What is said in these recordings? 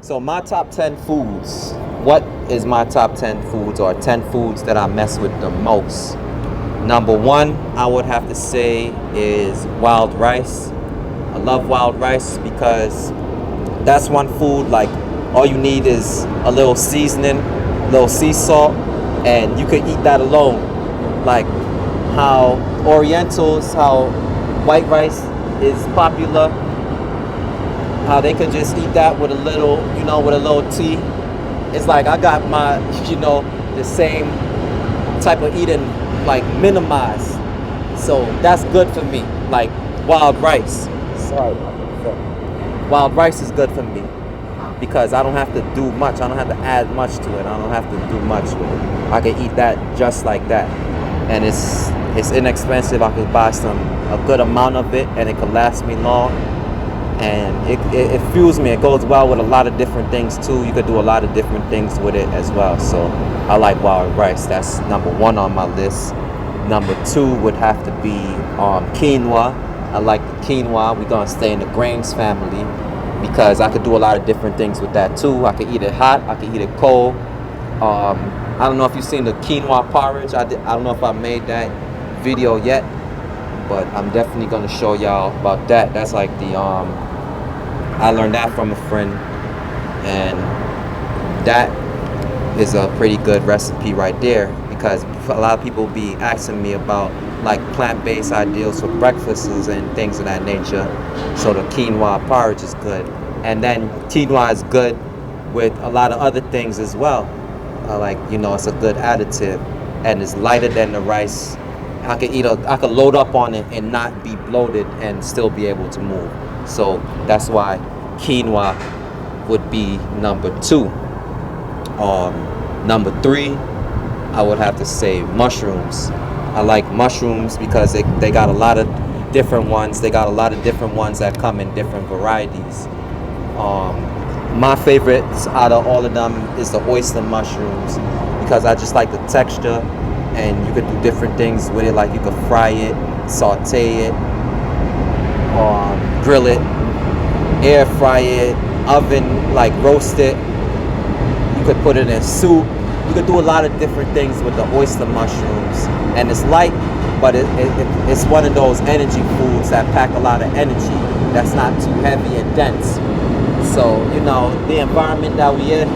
So my top 10 foods. What is my top 10 foods, or 10 foods that I mess with the most? Number one, I would have to say is wild rice. I love wild rice because that's one food, like, all you need is a little seasoning, a little sea salt, and you could eat that alone. Like how Orientals, how white rice is popular, how they could just eat that with a little, with a little tea. It's like I got my, the same type of eating, like, minimized. So that's good for me. Like wild rice. Sorry. Wild rice is good for me because I don't have to do much. I don't have to add much to it. I don't have to do much with it. I can eat that just like that, and it's inexpensive. I can buy a good amount of it, and it can last me long. And it fuels me. It goes well with a lot of different things too. You could do a lot of different things with it as well. So I like wild rice. That's number one on my list. Number two would have to be quinoa. I like the quinoa. We're gonna stay in the grains family because I could do a lot of different things with that too. I could eat it hot. I could eat it cold. I don't know if you've seen the quinoa porridge. I don't know if I made that video yet, but I'm definitely gonna show y'all about that. That's like I learned that from a friend, and that is a pretty good recipe right there because a lot of people be asking me about like plant-based ideals for breakfasts and things of that nature. So the quinoa porridge is good, and then quinoa is good with a lot of other things as well. It's a good additive, and it's lighter than the rice. I could load up on it and not be bloated and still be able to move. So that's why quinoa would be number two. Number three, I would have to say mushrooms. I like mushrooms because they got a lot of different ones. They got a lot of different ones that come in different varieties. My favorites out of all of them is the oyster mushrooms because I just like the texture, and you could do different things with it. Like you could fry it, saute it, grill it, air fry it, oven, like roast it. You could put it in soup. You could do a lot of different things with the oyster mushrooms, and it's light, but it's one of those energy foods that pack a lot of energy. That's not too heavy and dense. So the environment that we in,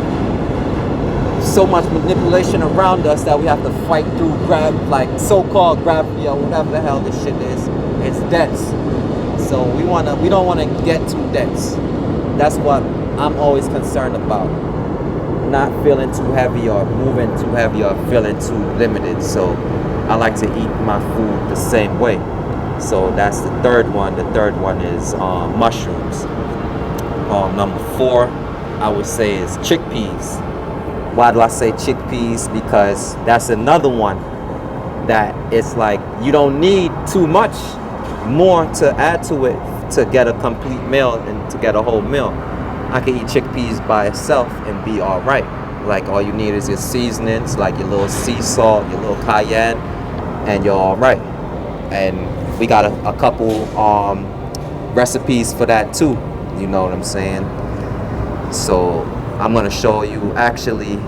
so much manipulation around us that we have to fight through so-called gravity or whatever the hell this shit is. It's dense. So we don't want to get too dense. That's what I'm always concerned about. Not feeling too heavy or moving too heavy or feeling too limited. So I like to eat my food the same way. So that's the third one. The third one is mushrooms. Number four, I would say, is chickpeas. Why do I say chickpeas? Because that's another one that it's like you don't need too much more to add to it to get a complete meal and to get a whole meal. I can eat chickpeas by itself and be all right. Like all you need is your seasonings, like your little sea salt, your little cayenne, and you're all right. And we got a couple recipes for that too. You know what I'm saying? So I'm gonna show you actually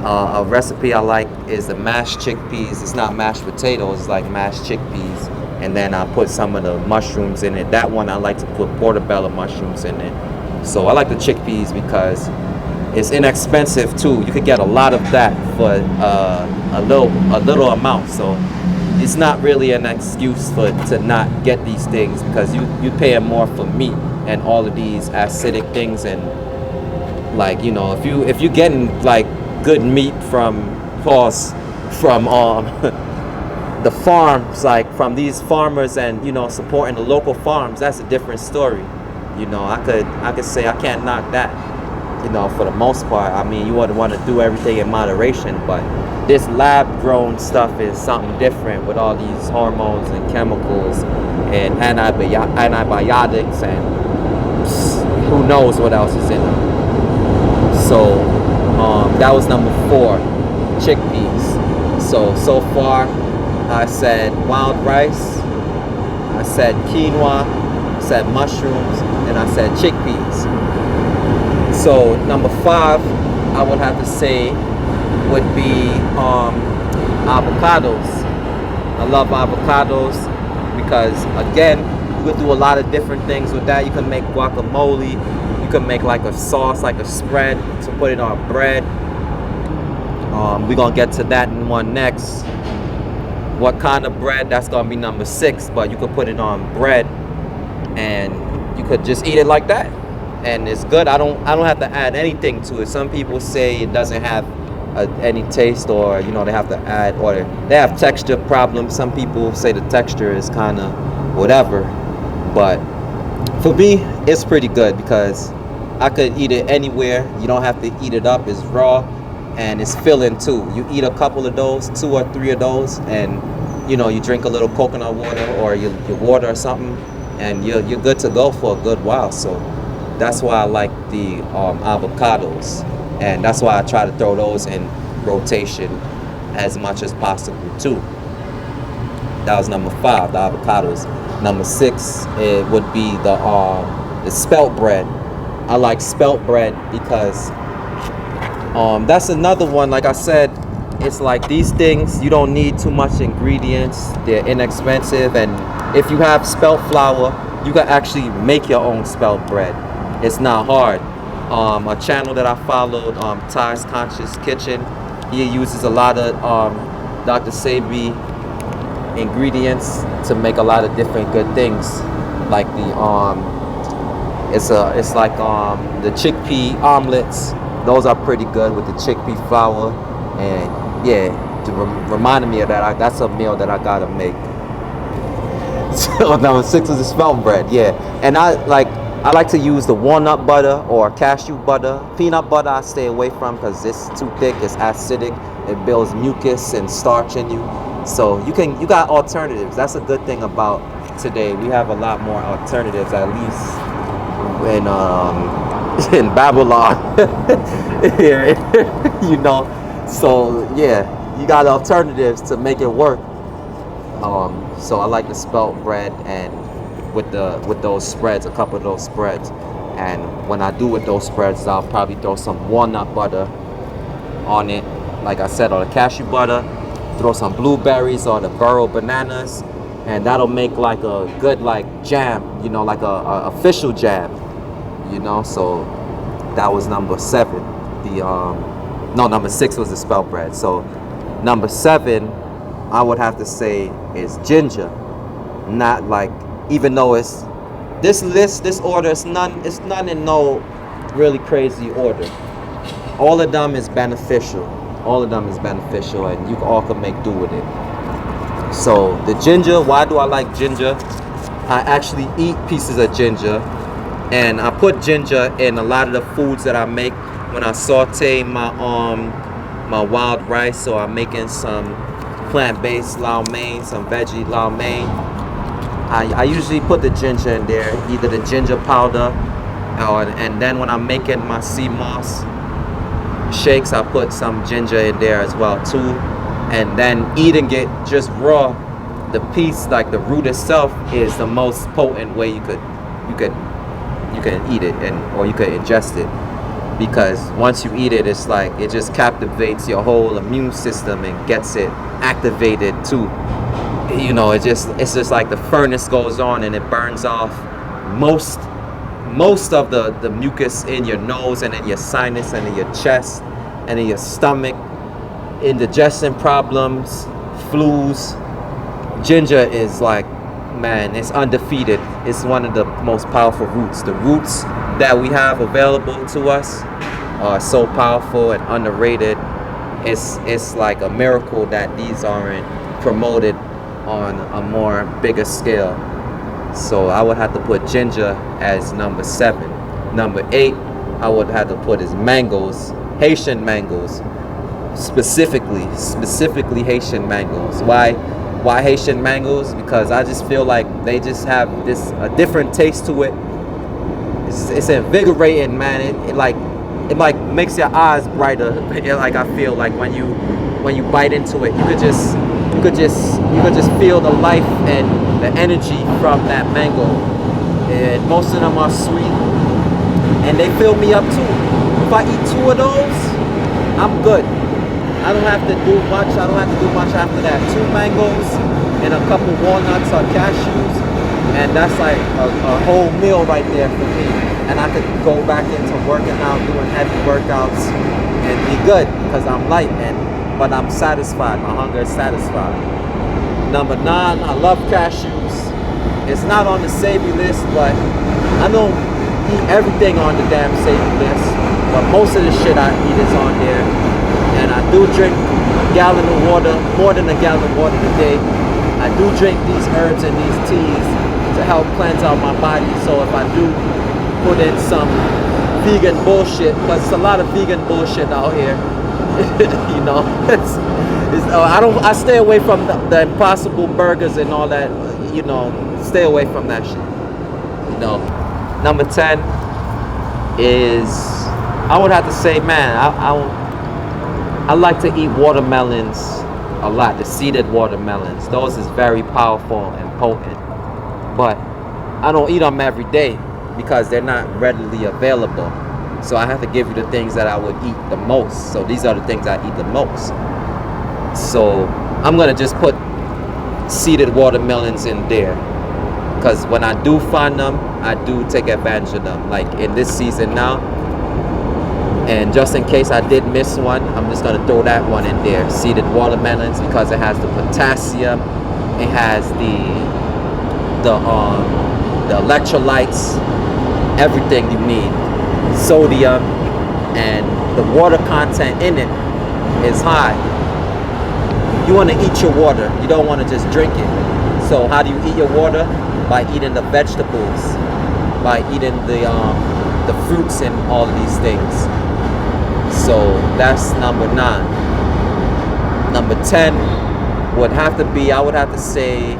a recipe I like is the mashed chickpeas. It's not mashed potatoes, it's like mashed chickpeas, and then I put some of the mushrooms in it. That one I like to put portobello mushrooms in it. So I like the chickpeas because it's inexpensive too. You could get a lot of that for a little amount. So it's not really an excuse to not get these things because you paying more for meat and all of these acidic things. And like if you're getting like good meat from the farms, like from these farmers, and supporting the local farms, that's a different story. I could say I can't knock that. For the most part, I mean, you would want to do everything in moderation, but this lab grown stuff is something different with all these hormones and chemicals and antibiotics and who knows what else is in them. So that was number four, chickpeas. So far I said wild rice, I said quinoa, I said mushrooms, and I said chickpeas. So number 5, I would have to say would be avocados. I love avocados because, again, you can do a lot of different things with that. You can make guacamole. You can make like a sauce, like a spread to put it on bread. We're gonna get to that in one next. What kind of bread? That's gonna be number 6. But you could put it on bread, and you could just eat it like that, and it's good. I don't have to add anything to it. Some people say it doesn't have any taste, or you know, they have to add, or they have texture problems. Some people say the texture is kind of whatever, but for me it's pretty good because I could eat it anywhere. You don't have to eat it up. It's raw and it's filling too. You eat a couple of those, 2 or 3 of those, and you know, you drink a little coconut water or your water or something, and you're good to go for a good while. So that's why I like the avocados, and that's why I try to throw those in rotation as much as possible too. That was number 5, the avocados. Number 6, it would be the spelt bread. I like spelt bread because that's another one. Like I said, it's like these things, you don't need too much ingredients. They're inexpensive, and if you have spelt flour, you can actually make your own spelt bread. It's not hard. A channel that I followed, Ty's Conscious Kitchen, he uses a lot of Dr. Sebi ingredients to make a lot of different good things, like the it's like the chickpea omelets. Those are pretty good with the chickpea flour, and yeah, reminded me of that. That's a meal that I gotta make. So number 6 is the spelt bread, yeah. And I like to use the walnut butter or cashew butter. Peanut butter I stay away from because it's too thick, it's acidic, it builds mucus and starch in you. So you got alternatives. That's a good thing about today. We have a lot more alternatives, at least in Babylon. You know. So yeah, you got alternatives to make it work. So I like the spelt bread, and with those spreads, a couple of those spreads. And when I do with those spreads, I'll probably throw some walnut butter on it, like I said, or the cashew butter. Throw some blueberries or the burro bananas, and that'll make like a good like jam, you know, like a official jam, you know. So that was number 7. Number 6 was the spelt bread. So number 7, I would have to say, is ginger. Not like, even though it's this order, it's none in no really crazy order. All of them is beneficial. And you all can make do with it. So the ginger, why do I like ginger? I actually eat pieces of ginger, and I put ginger in a lot of the foods that I make. When I saute my wild rice, so I'm making some plant-based lao mein, some veggie lao mein, I usually put the ginger in there, either the ginger powder, and then when I'm making my sea moss shakes, I put some ginger in there as well too. And then eating it just raw, the piece, like the root itself, is the most potent way you can eat it, or you could ingest it, because once you eat it, it's like it just captivates your whole immune system and gets it activated too. You know, it's just like the furnace goes on, and it burns off most of the mucus in your nose and in your sinus and in your chest and in your stomach, indigestion problems, flus. Ginger is like, man, it's undefeated. It's one of the most powerful roots. The roots that we have available to us are so powerful and underrated. It's like a miracle that these aren't promoted on a more bigger scale. So I would have to put ginger as number 7. Number 8, I would have to put is mangoes, Haitian mangoes, specifically Haitian mangoes. Why Haitian mangoes? Because I just feel like they just have a different taste to it. It's invigorating, man. It like makes your eyes brighter. Like I feel like when you bite into it, you could just feel the life and the energy from that mango. And most of them are sweet, and they fill me up too. If I eat 2 of those, I'm good. I don't have to do much. I don't have to do much after that. 2 mangoes and a couple walnuts or cashews, and that's like a whole meal right there for me. And I could go back into working out, doing heavy workouts, and be good because I'm light, but I'm satisfied. My hunger is satisfied. Number 9, I love cashews. It's not on the savory list, but I don't eat everything on the damn savory list. But most of the shit I eat is on there. And I do drink a gallon of water, more than a gallon of water a day. I do drink these herbs and these teas to help cleanse out my body. So if I do put in some vegan bullshit, because it's a lot of vegan bullshit out here, you know, I stay away from the Impossible burgers and all that, you know, stay away from that shit, you know. Number 10 is, I would have to say, man, I like to eat watermelons a lot, the seeded watermelons. Those is very powerful and potent, but I don't eat them every day because they're not readily available. So I have to give you the things that I would eat the most. So these are the things I eat the most. So I'm gonna just put seeded watermelons in there, because when I do find them, I do take advantage of them, like in this season now. And just in case I did miss one, I'm just gonna throw that one in there, seeded watermelons, because it has the potassium, it has the electrolytes, everything you need, sodium, and the water content in it is high. You want to eat your water, you don't want to just drink it. So how do you eat your water? By eating the vegetables, by eating the fruits and all of these things. So that's number 9. Number 10 would have to be, I would have to say,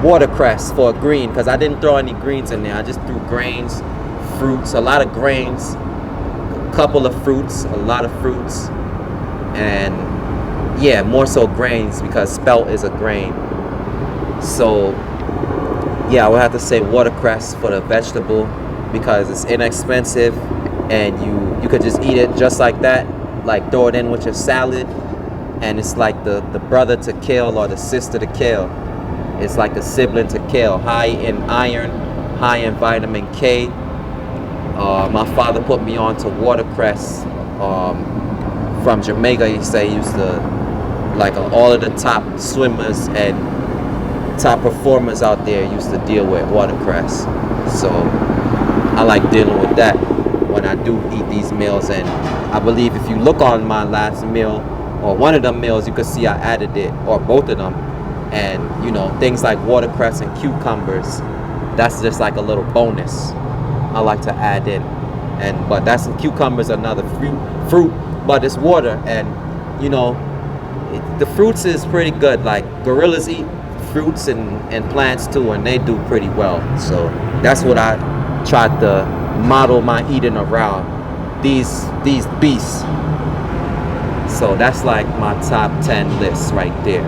watercress for a green, because I didn't throw any greens in there. I just threw grains, fruits, a lot of grains, a couple of fruits, a lot of fruits, and yeah, more so grains, because SPELT is a grain. So yeah, I would have to say watercress for the vegetable, because it's inexpensive and you could just eat it just like that, like throw it in with your salad, and it's like the brother to kale or the sister to kale. It's like the sibling to kale, high in iron, high in vitamin K. My father put me on to watercress from Jamaica. He said he used to, like all of the top swimmers and top performers out there used to deal with watercress. So I like dealing with that when I do eat these meals. And I believe if you look on my last meal, or one of them meals, you can see I added it, or both of them. And you know, things like watercress and cucumbers, that's just like a little bonus I like to add in. But that's, cucumbers are another fruit, but it's water. And you know, the fruits is pretty good. Like gorillas eat fruits and plants too, and they do pretty well. So that's what I tried to model my eating around, these beasts. So that's like my top 10 list right there.